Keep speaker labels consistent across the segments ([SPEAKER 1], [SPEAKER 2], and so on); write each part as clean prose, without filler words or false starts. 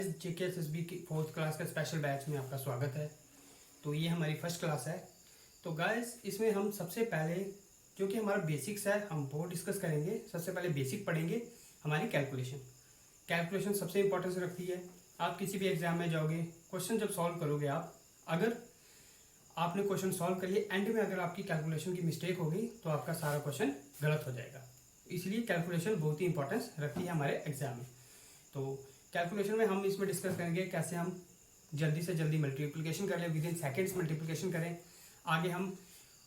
[SPEAKER 1] JKSSB की 4th class का special batch में आपका स्वागत है। तो ये हमारी फर्स्ट क्लास है। तो गाइस इसमें हम सबसे पहले जो कि हमारा बेसिक्स है हम वो डिस्कस करेंगे। सबसे पहले बेसिक पढ़ेंगे हमारी कैलकुलेशन सबसे इंपॉर्टेंस रखती है। आप किसी भी एग्जाम में जाओगे, क्वेश्चन जब सॉल्व करोगे आप, अगर आपने क्वेश्चन सॉल्व कर लिया, एंड में अगर आपकी कैलकुलेशन की मिस्टेक होगी तो आपका सारा क्वेश्चन गलत हो जाएगा। इसलिए कैलकुलेशन बहुत ही इंपॉर्टेंस रखती है हमारे एग्जाम में। तो कैलकुलेशन में हम इसमें डिस्कस करेंगे कैसे हम जल्दी से जल्दी मल्टीप्लिकेशन कर लें, विद इन सेकेंड्स मल्टीप्लिकेशन करें। आगे हम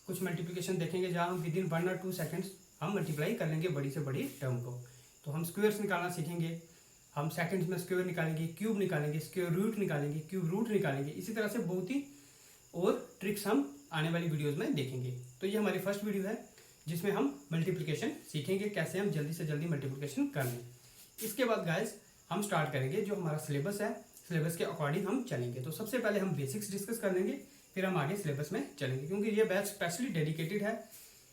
[SPEAKER 1] कुछ मल्टीप्लिकेशन देखेंगे जहाँ हम विद इन 1 और 2 सेकेंड्स हम मल्टीप्लाई कर लेंगे बड़ी से बड़ी टर्म को। तो हम स्क्वेयर्स निकालना सीखेंगे, हम सेकेंड्स में स्क्वेयर निकालेंगे, क्यूब निकालेंगे, स्क्वेयर रूट निकालेंगे, क्यूब रूट निकालेंगे। इसी तरह से बहुत ही और ट्रिक्स हम आने वाली वीडियोज़ में देखेंगे। तो ये हमारी फर्स्ट वीडियो है जिसमें हम मल्टीप्लिकेशन सीखेंगे, कैसे हम जल्दी से जल्दी मल्टीप्लिकेशन कर लें। इसके बाद गाइस हम स्टार्ट करेंगे जो हमारा सिलेबस है, सिलेबस के अकॉर्डिंग हम चलेंगे। तो सबसे पहले हम बेसिक्स डिस्कस कर लेंगे, फिर हम आगे सिलेबस में चलेंगे, क्योंकि ये बैच स्पेशली डेडिकेटेड है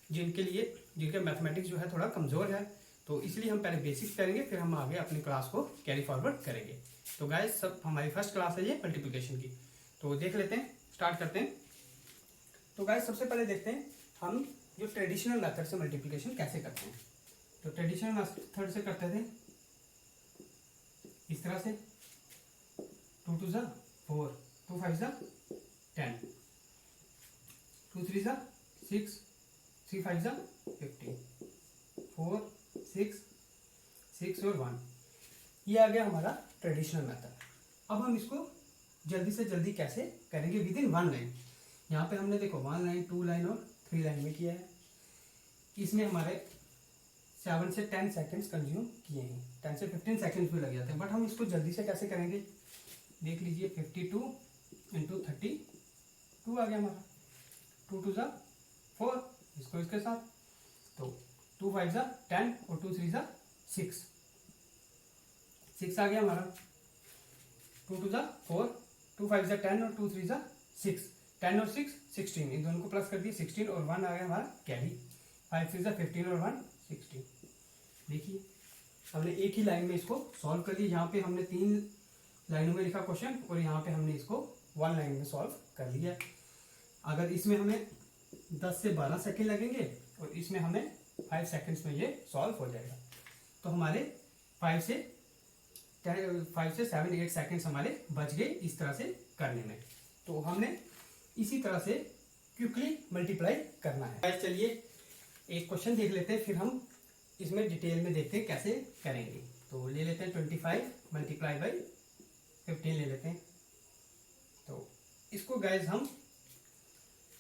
[SPEAKER 1] जिनके मैथमेटिक्स जो है थोड़ा कमज़ोर है। तो इसलिए हम पहले बेसिक्स करेंगे, फिर हम आगे अपनी क्लास को कैरी फॉरवर्ड करेंगे। तो गाइस सब हमारी फर्स्ट क्लास है ये मल्टीप्लिकेशन की। तो देख लेते हैं, स्टार्ट करते हैं। तो गाइस सबसे पहले देखते हैं हम जो ट्रेडिशनल मेथड से मल्टीप्लिकेशन कैसे करते हैं। तो ट्रेडिशनल मेथड से करते थे इस तरह से, 2 2 ज़ा 4, 2 5 ज़ा 10, 2 3 ज़ा 6, 3 5 ज़ा 15, 4 6 6 और 1। ये आ गया हमारा ट्रेडिशनल मेथड। अब हम इसको जल्दी से जल्दी कैसे करेंगे विद इन 1 लाइन। यहाँ पे हमने देखो 1 लाइन, 2 लाइन और 3 लाइन में किया है। इसमें हमारे 7 से 10 सेकेंड्स कंज्यूम किए हैं, 10 से 15 सेकेंड्स भी लग जाते हैं। बट हम इसको जल्दी से कैसे करेंगे, देख लीजिए। 52 इंटू 32 आ गया हमारा। 2 2 ज़ा 4, इसको इसके साथ, तो 2 5 ज़ा 10 और 2 3 ज़ा 6, 6 आ गया हमारा। 2 2 ज़ा 4, 2 5 ज़ा 10 और 2 3 ज़ा 6, 10 और 6 16, इन दोनों को प्लस कर दिए 16 और 1 आ गया हमारा कैरी। 5 3 ज़ा 15 और 1 16। देखिए हमने एक ही लाइन में इसको सॉल्व कर लिया। यहाँ पे हमने 3 लाइनों में लिखा क्वेश्चन और यहाँ पे हमने इसको 1 लाइन में सॉल्व कर लिया। अगर इसमें हमें 10 से 12 सेकेंड लगेंगे और इसमें हमें 5 सेकेंड्स में ये सॉल्व हो जाएगा। तो हमारे 5 से 7 8 सेकेंड्स हमारे बच गए इस तरह से करने में। तो हमने इसी तरह से क्विकली मल्टीप्लाई करना है। चलिए एक क्वेश्चन देख लेते हैं, फिर हम इसमें डिटेल में देखते हैं कैसे करेंगे। तो ले लेते हैं 25 मल्टीप्लाई बाई 15 ले लेते हैं। तो इसको गाइज हम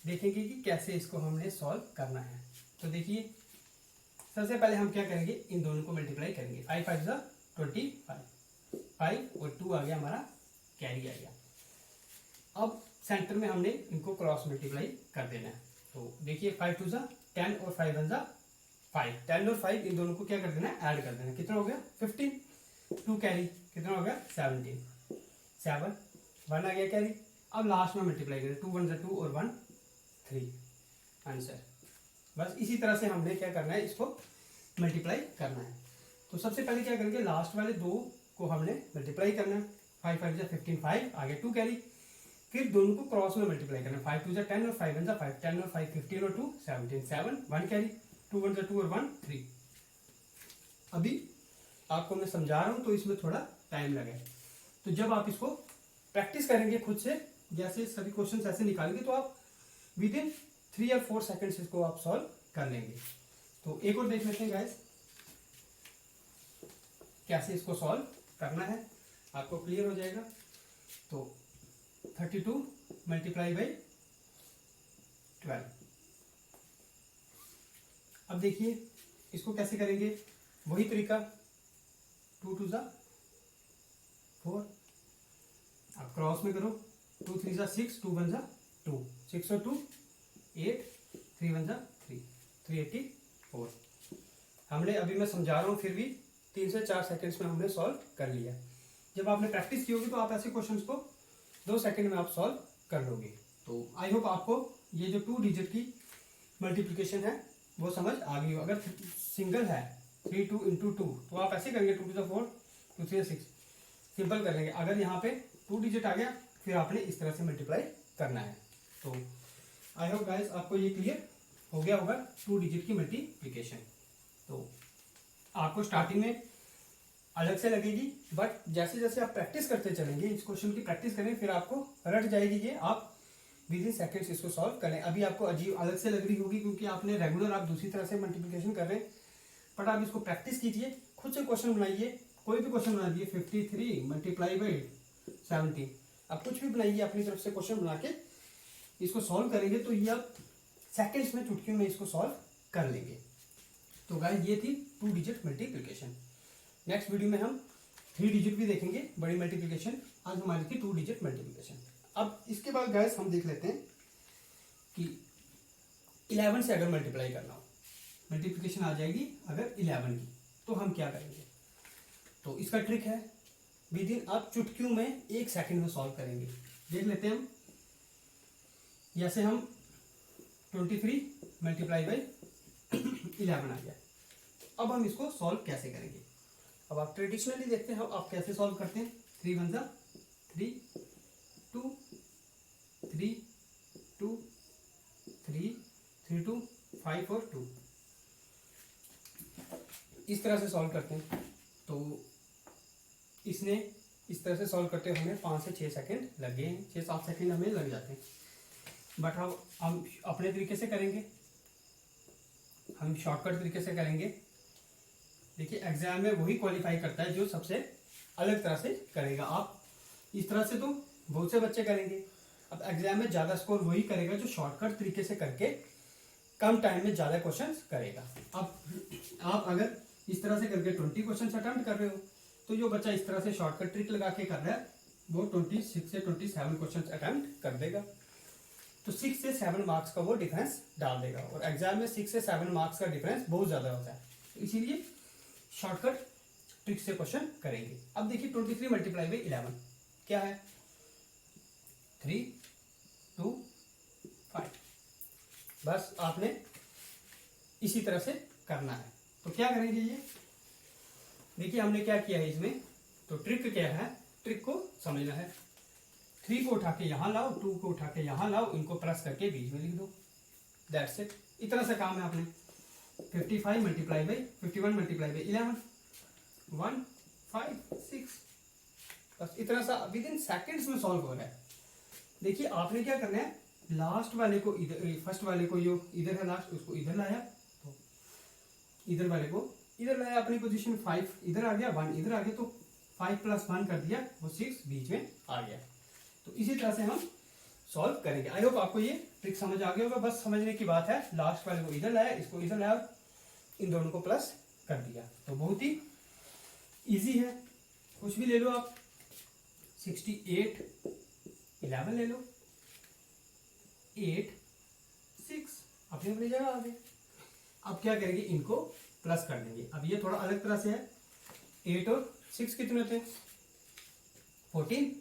[SPEAKER 1] देखेंगे कि कैसे इसको हमने सॉल्व करना है। तो देखिए सबसे पहले हम क्या करेंगे, इन दोनों को मल्टीप्लाई करेंगे। 5 5 ज़ा 25, 5 और 2 आ गया हमारा, कैरी आ गया। अब सेंटर में हमने इनको क्रॉस मल्टीप्लाई कर देना है। तो देखिए 5 2 ज़ा 10 और 5 1 ज़ा 5, 10 और 5 इन दोनों को क्या कर देना है, ऐड कर देना है। कितना हो गया 15, 2 कैरी, कितना हो गया 17, 7 1 आ गया कैरी। अब लास्ट में मल्टीप्लाई करें, 2 1 ज़ा 2 और 1 3, आंसर। बस इसी तरह से हमने क्या करना है, इसको मल्टीप्लाई करना है। तो सबसे पहले क्या करेंगे, लास्ट वाले 2 को हमने मल्टीप्लाई करना है। 5 5 ज़ा 15, 5 आ गया 2 कैरी। फिर दोनों को क्रॉस में मल्टीप्लाई करना है। 5 2 ज़ा 10 और 5 1 ज़ा 5, 10 और 5 15 और 2 17, 7 1 कैरी, 2 1 ज़ा 2 और 1 3। अभी आपको मैं समझा रहा हूं तो इसमें थोड़ा टाइम लगे। तो जब आप इसको प्रैक्टिस करेंगे खुद से, जैसे सभी क्वेश्चन ऐसे निकालेंगे, तो आप विद इन 3 और 4 सेकेंड्स इसको आप सॉल्व कर लेंगे। तो एक और देख लेते हैं गाइस कैसे इसको सॉल्व करना है, आपको क्लियर हो जाएगा। तो 32 मल्टीप्लाई बाई 12। अब देखिए इसको कैसे करेंगे, वही तरीका, 2 2 ज़ा 4, अब क्रॉस में करो, 2 3 ज़ा 6, 2 1 ज़ा 2, 6 और 2 8, 3 1 ज़ा 3, 384। हमने अभी मैं समझा रहा हूँ, फिर भी 3 से 4 सेकेंड्स में हमने सॉल्व कर लिया। जब आपने प्रैक्टिस की होगी तो आप ऐसे क्वेश्चंस को 2 सेकेंड में आप सॉल्व कर लोगे। तो आई होप आपको ये जो 2 डिजिट की मल्टीप्लिकेशन है वो समझ आ गई हो। अगर सिंगल है 3 2 इंटू 2 तो आप ऐसे करेंगे, 2 2 ज़ा 4, 2 3 ज़ा 6, सिंपल कर लेंगे। अगर यहाँ पे 2 डिजिट आ गया फिर आपने इस तरह से मल्टीप्लाई करना है। तो आई होप गाइस आपको ये क्लियर हो गया होगा 2 डिजिट की मल्टीप्लिकेशन। तो आपको स्टार्टिंग में अलग से लगेगी, बट जैसे जैसे आप प्रैक्टिस करते चलेंगे, इस क्वेश्चन की प्रैक्टिस करें, फिर आपको रट जाएगी ये, आप विद इन सेकेंड्स इसको सॉल्व करें। अभी आपको अजीब अलग से लग रही होगी क्योंकि आपने रेगुलर आप दूसरी तरह से मल्टीप्लिकेशन कर रहे हैं, बट आप इसको प्रैक्टिस कीजिए, खुद से क्वेश्चन बनाइए, कोई भी क्वेश्चन बना दिए 53 मल्टीप्लाई बाई 17, आप कुछ भी बनाइए अपनी तरफ से क्वेश्चन बना के इसको सॉल्व करेंगे तो ये आप सेकेंड्स में, चुटकियों में इसको सॉल्व कर लेंगे। तो गाइस ये थी 2 डिजिट मल्टीप्लिकेशन। नेक्स्ट वीडियो में हम 3 डिजिट भी देखेंगे, बड़ी मल्टीप्लिकेशन। आज हमारी थी 2 डिजिट मल्टीप्लिकेशन। अब इसके बाद गाइस हम देख लेते हैं कि 11 से अगर मल्टीप्लाई करना हो, मल्टीप्लिकेशन आ जाएगी अगर 11 की, तो हम क्या करेंगे। तो इसका ट्रिक है विद इन आप चुटकियों में 1 सेकंड में सॉल्व करेंगे। देख लेते हैं हम, जैसे हम 23 मल्टीप्लाई बाई 11 आ गया। अब हम इसको सॉल्व कैसे करेंगे। अब आप ट्रेडिशनली देखते हैं आप कैसे सॉल्व करते हैं। 3 1 जा 3 2 3 2 3 3 2 5 और 2, इस तरह से सॉल्व करते हैं। तो इसने इस तरह से सॉल्व करते हुए हमें 5 से 6 सेकंड लगे हैं, 6-7 सेकंड हमें लग जाते हैं। बट हम अपने तरीके से करेंगे, हम शॉर्टकट तरीके से करेंगे। देखिए एग्जाम में वही क्वालिफाई करता है जो सबसे अलग तरह से करेगा। आप इस तरह से तो बहुत से बच्चे करेंगे, अब एग्जाम में ज़्यादा स्कोर वही करेगा जो शॉर्टकट तरीके से करके कम टाइम में ज़्यादा क्वेश्चंस करेगा। अब आप अगर इस तरह से करके 20 क्वेश्चन अटेम्प्ट कर रहे हो, तो जो बच्चा इस तरह से शॉर्टकट ट्रिक लगा के कर रहा है वो 26 से 27 क्वेश्चन अटेम्प्ट कर देगा। तो 6 से 7 मार्क्स का वो डिफरेंस डाल देगा, और एग्जाम में 6 से 7 मार्क्स का डिफरेंस बहुत ज़्यादा होता है, इसीलिए शॉर्टकट ट्रिक से क्वेश्चन करेंगे। अब देखिए 23 मल्टीप्लाई बाई 11 क्या है, 3 2 5। बस आपने इसी तरह से करना है। तो क्या करेंगे ये, देखिए हमने क्या किया है इसमें, तो ट्रिक क्या है, ट्रिक को समझना है। 3 को उठा के यहाँ लाओ, 2 को उठा के यहाँ लाओ, इनको प्लस करके बीच में लिख दो, दैट्स इट। इतना सा काम है आपने। 55 मल्टीप्लाई बाई 51 मल्टीप्लाई बाई 11 1 5 6, बस इतना सा विद इन सेकेंड्स में सॉल्व हो रहा है। देखिए आपने क्या करना है, लास्ट वाले को इधर, फर्स्ट वाले को जो इधर है लास्ट उसको इधर लाया, तो इधर वाले को इधर लाया, अपनी पोजीशन 5 इधर आ गया, 1 इधर आ गया, तो 5 + 1 कर दिया, वो 6 बीच में आ गया। तो इसी तरह से हम सॉल्व करेंगे। आई होप आपको ये ट्रिक समझ आ गया होगा। बस समझने की बात है, लास्ट वाले को इधर लाया, इसको इधर लाया, इन दोनों को प्लस कर दिया, तो बहुत ही इजी है। कुछ भी ले लो आप, 68 11 ले लो, 8 6 अपनी अपनी जगह आ गए। अब क्या करेंगे, इनको प्लस कर देंगे। अब ये थोड़ा अलग तरह से है, 8 और 6 कितने होते हैं, 14।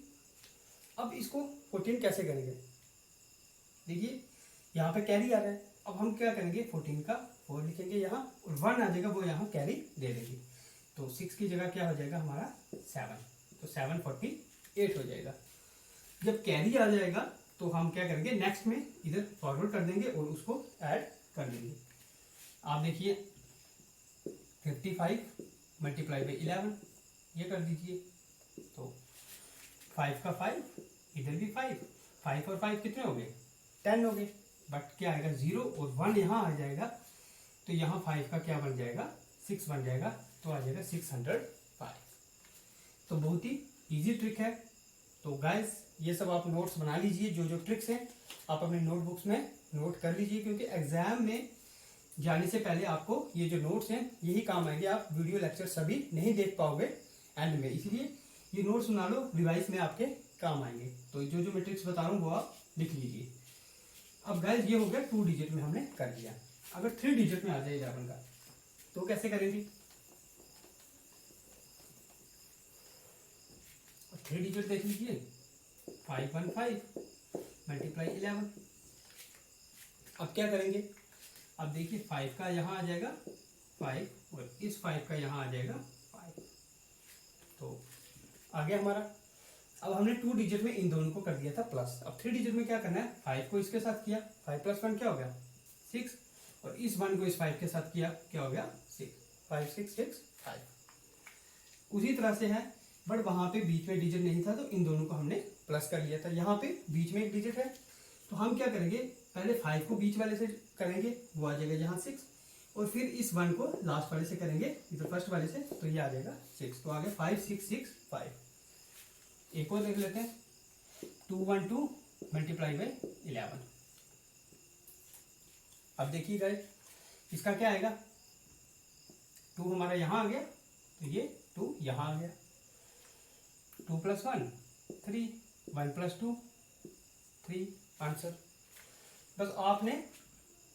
[SPEAKER 1] अब इसको 14 कैसे करेंगे, देखिए यहाँ पे कैरी आ रहा है। अब हम क्या करेंगे, 14 का 4 लिखेंगे यहाँ, और 1 आ जाएगा, वो यहाँ कैरी दे देंगे, तो 6 की जगह क्या हो जाएगा हमारा 7, तो 7 48 हो जाएगा। जब कैरी आ जाएगा तो हम क्या करेंगे, नेक्स्ट में इधर फॉरवर्ड कर देंगे और उसको ऐड कर देंगे। आप देखिए 55 मल्टीप्लाई बाई 11 ये कर दीजिए, तो 5 का 5, इधर भी 5, 5 और 5 कितने हो गए, 10 हो गए। बट क्या आएगा 0 और 1 यहाँ आ जाएगा, तो यहाँ 5 का क्या बन जाएगा, 6 बन जाएगा, तो आ जाएगा 605। तो बहुत ही इजी ट्रिक है। तो गाइस ये सब आप नोट्स बना लीजिए, जो जो ट्रिक्स हैं आप अपने नोटबुक्स में नोट कर लीजिए, क्योंकि एग्जाम में जाने से पहले आपको ये जो नोट्स हैं यही काम आएंगे। आप वीडियो लेक्चर सभी नहीं देख पाओगे एंड में, इसलिए ये नोट्स बना लो, रिवाइज में आपके काम आएंगे। तो जो जो मैं ट्रिक्स बता रहा हूँ वो आप लिख लीजिए। अब गाइस ये हो गया 2 डिजिट में हमने कर दिया। अगर 3 डिजिट में आ जाए 11 का, तो कैसे करेंगे, 3 डिजिट देख लीजिए, 515 मल्टीप्लाई 11। अब क्या करेंगे, अब देखिए 5 का यहाँ आ जाएगा 5, और इस 5 का यहाँ आ जाएगा 5, तो आ गया हमारा। अब हमने 2 डिजिट में इन दोनों को कर दिया था प्लस। अब 3 डिजिट में क्या करना है, 5 को इसके साथ किया, 5 + 1 क्या हो गया 6, और इस 1 को इस 5 के साथ किया, क्या हो गया 6, 5 6 6 5। उसी तरह से है, बट वहां पे बीच में डिजिट नहीं था तो इन दोनों को हमने प्लस कर लिया था। यहाँ पे बीच में एक डिजिट है तो हम क्या करेंगे, पहले 5 को बीच वाले से करेंगे, वो आ जाएगा यहाँ 6, और फिर इस 1 को लास्ट वाले से करेंगे, तो फर्स्ट वाले से, तो ये आ जाएगा 6। तो आ गया 5 6 6 5। एक और देख लेते हैं, 212 × 11। अब देखिए गाइस, इसका क्या आएगा, 2 हमारा यहाँ आ गया, तो ये 2 यहाँ आ गया, 2 + 1 3, 1 + 2 3, आंसर। बस आपने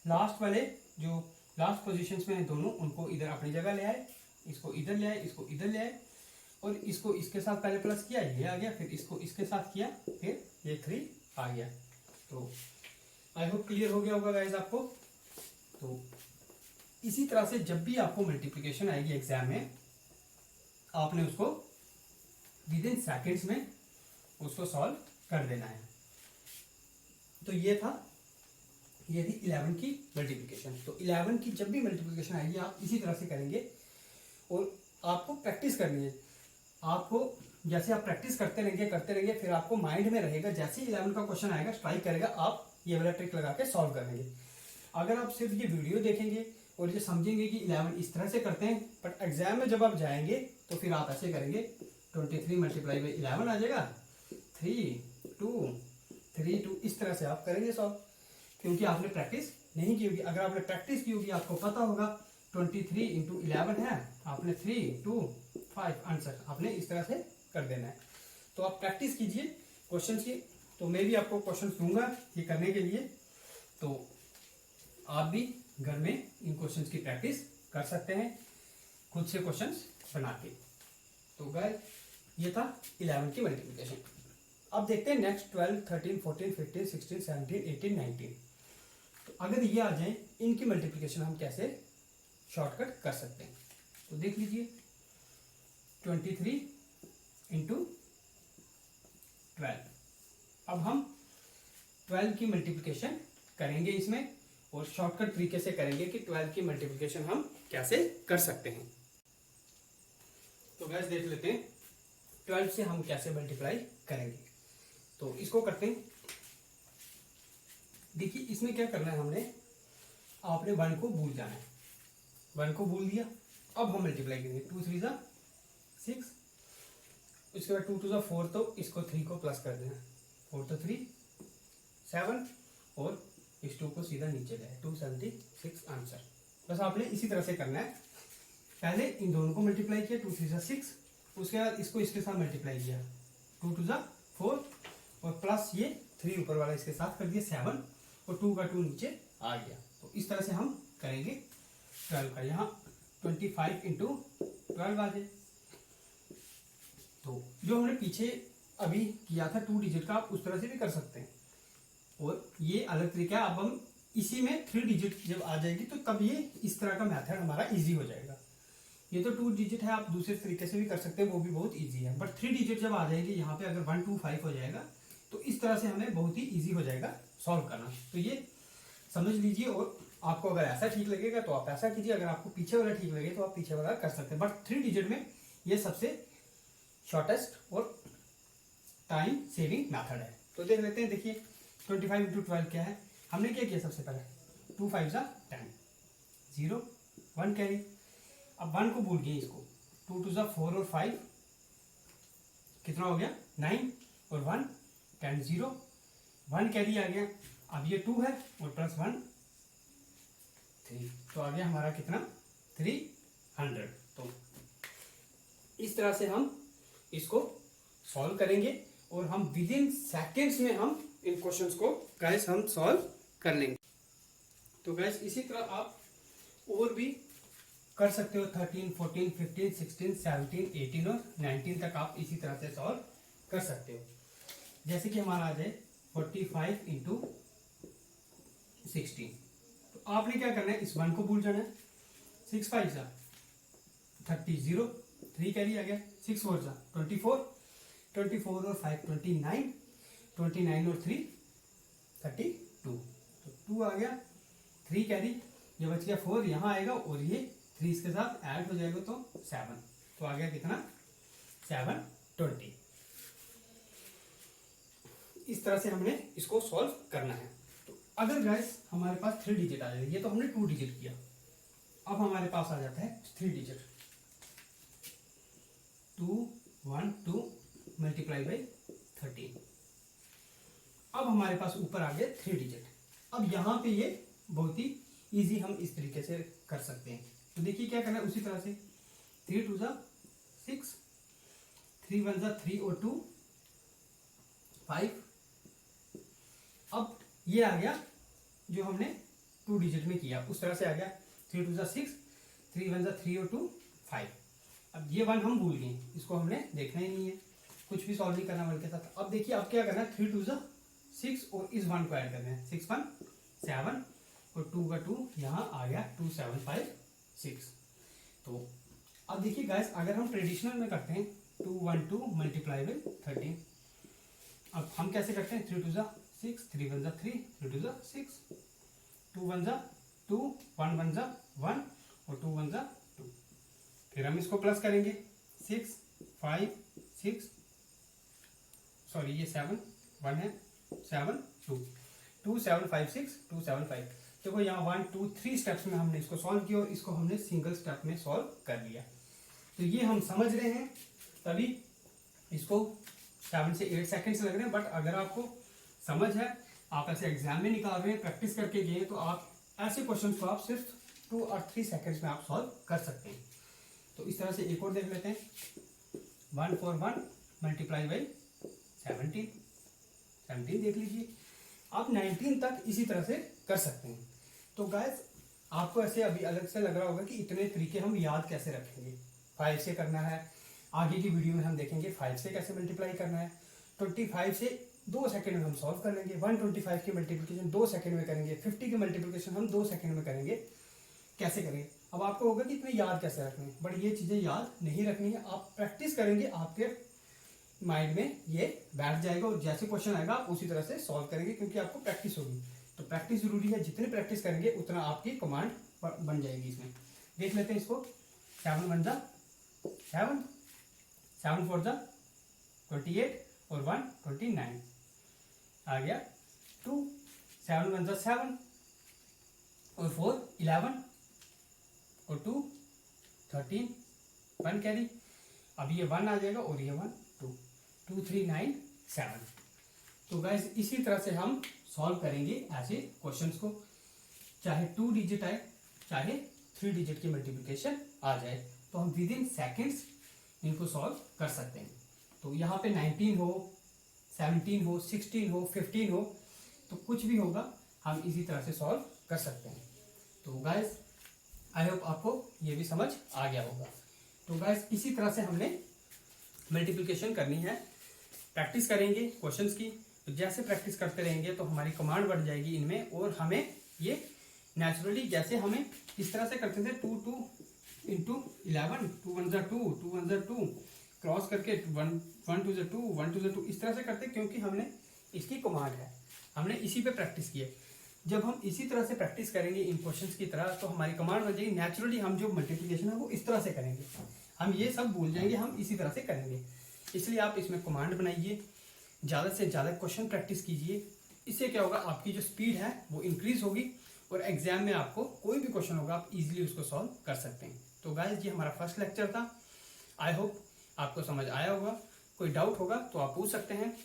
[SPEAKER 1] लास्ट वाले जो लास्ट पोजीशंस में है दोनों, उनको इधर अपनी जगह ले आए, इसको इधर ले आए, इसको इधर ले आए, और इसको इसके साथ पहले प्लस किया, ये आ गया, फिर इसको इसके साथ किया, फिर ये 3 आ गया। तो आई होप क्लियर हो गया होगा गाइस आपको। तो इसी तरह से जब भी आपको मल्टीप्लिकेशन आएगी एग्जाम में, आपने उसको विदिन सेकेंड्स में उसको सॉल्व कर देना है। तो ये थी 11 की मल्टीप्लिकेशन। तो 11 की जब भी मल्टीप्लिकेशन आएगी आप इसी तरह से करेंगे, और आपको प्रैक्टिस करनी है। आपको जैसे आप प्रैक्टिस करते रहेंगे, फिर आपको माइंड में रहेगा, जैसे ही 11 का क्वेश्चन आएगा स्ट्राइक करेगा, आप ये वाला ट्रिक लगा के सॉल्व कर लेंगे। अगर आप सिर्फ ये वीडियो देखेंगे और ये समझेंगे कि 11 इस तरह से करते हैं, बट एग्जाम में जब आप जाएंगे तो फिर आप ऐसे करेंगे, 23 × 11 आ जाएगा, 3 2 3 2, इस तरह से आप करेंगे सॉल्व, क्योंकि आपने प्रैक्टिस नहीं की होगी। अगर आपने प्रैक्टिस की होगी आपको पता होगा 23 × 11 है, आपने 3 2 5 आंसर, आपने इस तरह से कर देना है। तो आप प्रैक्टिस कीजिए क्वेश्चन की। तो मैं भी आपको क्वेश्चन दूंगा ये करने के लिए, तो आप भी घर में इन क्वेश्चंस की प्रैक्टिस कर सकते हैं खुद से क्वेश्चंस बना के। तो गाइस ये था 11 की मल्टीप्लिकेशन। अब देखते हैं नेक्स्ट 12 13 14 15 16 17 18 19। तो अगर ये आ जाए, इनकी मल्टीप्लिकेशन हम कैसे शॉर्टकट कर सकते हैं। तो देख लीजिए, 23 × 12। अब हम 12 की मल्टीप्लिकेशन करेंगे इसमें, और शॉर्टकट तरीके से करेंगे कि 12 की मल्टीप्लिकेशन हम कैसे कर सकते हैं। तो गाइस देख लेते हैं 12 से हम कैसे मल्टीप्लाई करेंगे। तो इसको करते हैं। देखिए इसमें क्या करना है, आपने 1 को भूल जाना है, 1 को भूल दिया। अब हम मल्टीप्लाई करेंगे, 2 3 × 6, उसके बाद 2 2 × 4, तो इसको 3 को प्लस कर देना, 4 तो 3 7, और इस 2 को सीधा नीचे लाए, 276 आंसर। बस आपने इसी तरह से करना है। पहले इन दोनों को मल्टीप्लाई किया, 2 3 × 6, उसके बाद इसको इसके साथ मल्टीप्लाई किया, 2 2 × 4, और प्लस ये 3 ऊपर वाला इसके साथ कर दिया 7, और 2 का 2 नीचे आ गया। तो इस तरह से हम करेंगे 12 का। यहाँ 25 × 12 आ जाए। तो जो हमने पीछे अभी किया था 2 डिजिट का, आप उस तरह से भी कर सकते हैं, और ये अलग तरीका है। अब हम इसी में 3 डिजिट जब आ जाएगी तो तब ये इस तरह का मेथड हमारा इजी हो जाएगा। ये तो 2 डिजिट है, आप दूसरे तरीके से भी कर सकते हैं, वो भी बहुत इजी है। बट 3 डिजिट जब आ जाएगी, यहाँ पे अगर 1 2 5 हो जाएगा, तो इस तरह से हमें बहुत ही इजी हो जाएगा सॉल्व करना। तो ये समझ लीजिए, और आपको अगर ऐसा ठीक लगेगा तो आप ऐसा कीजिए, अगर आपको पीछे वाला ठीक लगे तो आप पीछे वाला कर सकते हैं। बट 3 डिजिट में ये सबसे शॉर्टेस्ट और टाइम सेविंग मेथड है। तो देख लेते हैं। देखिए 25 × 12 क्या है, हमने क्या किया, सबसे पहले 2 5 × 10, 0 1 कैरी। अब 1 को भूल गए, इसको 2 2 × 4 और 5 कितना हो गया 9, और 1 10 0 1 कैरी आ गया। अब ये 2 है और प्लस 1 3, तो आ गया हमारा कितना 300। तो इस तरह से हम इसको सॉल्व करेंगे, और हम विदिन सेकेंड्स में हम इन क्वेश्चंस को गाइस हम सॉल्व कर लेंगे। तो गाइस इसी तरह आप और भी कर सकते हो, 13 14 15 16 17 18 और 19 तक आप इसी तरह से सॉल्व कर सकते हो। जैसे कि हमारा आ जाए 45 × 16। तो आपने क्या करना है, इस 1 को भूल जाना है, 6 5 × 30 0 3 कैरी आ गया, 6 4 × 24, 24 और 5 29, 29 और 3 32, तो 2 आ गया, 3 कैरी, ये बच गया 4 यहाँ आएगा और ये 3 इसके साथ ऐड हो जाएगा तो 7, तो आ गया कितना 720। इस तरह से हमने इसको सॉल्व करना है। तो अगर गैस हमारे पास 3 डिजिट आ जाए, ये तो हमने 2 डिजिट किया, अब हमारे पास आ जाता है 3 डिजिट, 2 1 2 मल्टीप्लाई बाई 13। अब हमारे पास ऊपर आ गया 3 डिजिट। अब यहाँ पे ये बहुत ही इजी हम इस तरीके से कर सकते हैं। तो देखिए क्या करना है, उसी तरह से 3 2 6, 3 1 3 और 2 5। अब ये आ गया जो हमने 2 डिजिट में किया, उस तरह से आ गया 3 2 6, 3 1 3 और 2 5। अब ये 1 हम भूल गए, इसको हमने देखना ही नहीं है, कुछ भी सॉल्व नहीं करना 1 के साथ। अब देखिए अब क्या करना है, 3 2 6 और इस 1 को ऐड करना है, 6 1 7 और 2 का 2 यहाँ आ गया 2 7 5 6। तो अब देखिए गाइस अगर हम ट्रेडिशनल में करते हैं 2 1 2 मल्टीप्लाई बाई 13। अब हम कैसे करते हैं, 3 2 6, 3 1 3, 3 2 6, 2 1 2, 1 1 1 और 2 1 2। फिर हम इसको प्लस करेंगे 6 5 6, सॉरी ये 7 1 है, 7 2, 2 7 5 6, 2 7 5। देखो यहाँ 1 2 3 स्टेप्स में हमने इसको सॉल्व किया और इसको हमने सिंगल स्टेप में सॉल्व कर लिया। तो ये हम समझ रहे हैं, तभी इसको 7 से 8 सेकंड्स लग रहे हैं, बट अगर आपको समझ है, आप ऐसे एग्जाम में निकाल रहे हैं, प्रैक्टिस करके गए, तो आप ऐसे क्वेश्चन को आप सिर्फ 2 और 3 सेकंड्स में आप सॉल्व कर सकते हैं। तो इस तरह से एक और देख लेते हैं, 1 4 1 मल्टीप्लाई बाई 17 देख लीजिए। आप 19 तक इसी तरह से कर सकते हैं। तो गाइस आपको ऐसे अभी अलग से लग रहा होगा कि इतने तरीके हम याद कैसे रखेंगे, 5 से करना है, आगे की वीडियो में हम देखेंगे 5 से कैसे मल्टीप्लाई करना है, 25 से 2 सेकंड में हम सॉल्व कर लेंगे, 125 की मल्टीप्लिकेशन 2 सेकंड में करेंगे, 50 की मल्टीप्लिकेशन हम 2 सेकंड में करेंगे, कैसे करेंगे। अब आपको होगा कि इतने याद कैसे रखने हैं, बट ये चीज़ें याद नहीं रखनी है, आप प्रैक्टिस करेंगे, आपके माइंड में ये बैठ जाएगा और जैसे क्वेश्चन आएगा आप उसी तरह से सॉल्व करेंगे, क्योंकि आपको प्रैक्टिस होगी। तो प्रैक्टिस जरूरी है, जितनी प्रैक्टिस करेंगे उतना आपकी कमांड बन जाएगी। इसमें देख लेते हैं इसको, 7 1 7, 7 4 28 और 1 29 आ गया 2, 7 1 7 और 4 11 और 2 13, 1 कैरी। अब ये 1 आ जाएगा और ये 1 2 2 3 9 7। तो गाइस इसी तरह से हम सॉल्व करेंगे ऐसे क्वेश्चंस को, चाहे 2 डिजिट आए चाहे 3 डिजिट की मल्टीप्लिकेशन आ जाए, तो हम विद इन सेकेंड्स इनको सॉल्व कर सकते हैं। तो यहाँ पे 19 हो, 17 हो, 16 हो, 15 हो, तो कुछ भी होगा हम इसी तरह से सॉल्व कर सकते हैं। तो गाइस आई होप आपको ये भी समझ आ गया होगा। तो गाइस इसी तरह से हमने मल्टीप्लिकेशन करनी है, प्रैक्टिस करेंगे क्वेश्चंस की, तो जैसे प्रैक्टिस करते रहेंगे तो हमारी कमांड बढ़ जाएगी इनमें, और हमें ये नेचुरली, जैसे हमें इस तरह से करते थे 2 2 इंटू 11, 2 1 2, 2 1 2 क्रॉस करके 1 1 2 2, 1 2 2 इस तरह से करते, क्योंकि हमने इसकी कमांड है, हमने इसी पे प्रैक्टिस की है। जब हम इसी तरह से प्रैक्टिस करेंगे इन क्वेश्चंस की तरह, तो हमारी कमांड बन जाएगी, नेचुरली हम जो मल्टीप्लिकेशन है वो इस तरह से करेंगे, हम ये सब भूल जाएंगे, हम इसी तरह से करेंगे। इसलिए आप इसमें कमांड बनाइए, ज़्यादा से ज़्यादा क्वेश्चन प्रैक्टिस कीजिए, इससे क्या होगा, आपकी जो स्पीड है वो इंक्रीज होगी और एग्जाम में आपको कोई भी क्वेश्चन होगा आप इजीली उसको सॉल्व कर सकते हैं। तो गाइस ये हमारा फर्स्ट लेक्चर था, आई होप आपको समझ आया होगा। कोई डाउट होगा तो आप पूछ सकते हैं।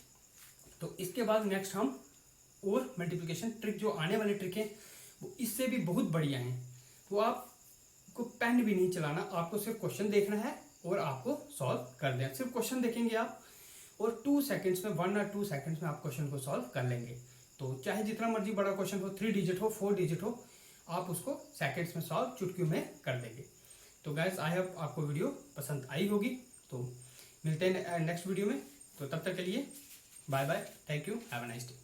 [SPEAKER 1] तो इसके बाद नेक्स्ट हम और मल्टीप्लिकेशन ट्रिक, जो आने वाले ट्रिक हैं वो इससे भी बहुत बढ़िया हैं, वो आपको पेन भी नहीं चलाना, आपको सिर्फ क्वेश्चन देखना है और आपको सॉल्व कर देना। सिर्फ क्वेश्चन देखेंगे आप और 2 सेकंड्स में, 1 और 2 सेकंड्स में आप क्वेश्चन को सॉल्व कर लेंगे। तो चाहे जितना मर्जी बड़ा क्वेश्चन हो, 3 डिजिट हो, 4 डिजिट हो, आप उसको सेकंड्स में सॉल्व चुटकियों में कर देंगे। तो गाइस आई होप आपको वीडियो पसंद आई होगी। तो मिलते हैं नेक्स्ट वीडियो में, तो तब तक के लिए bye bye, thank you, have a nice day.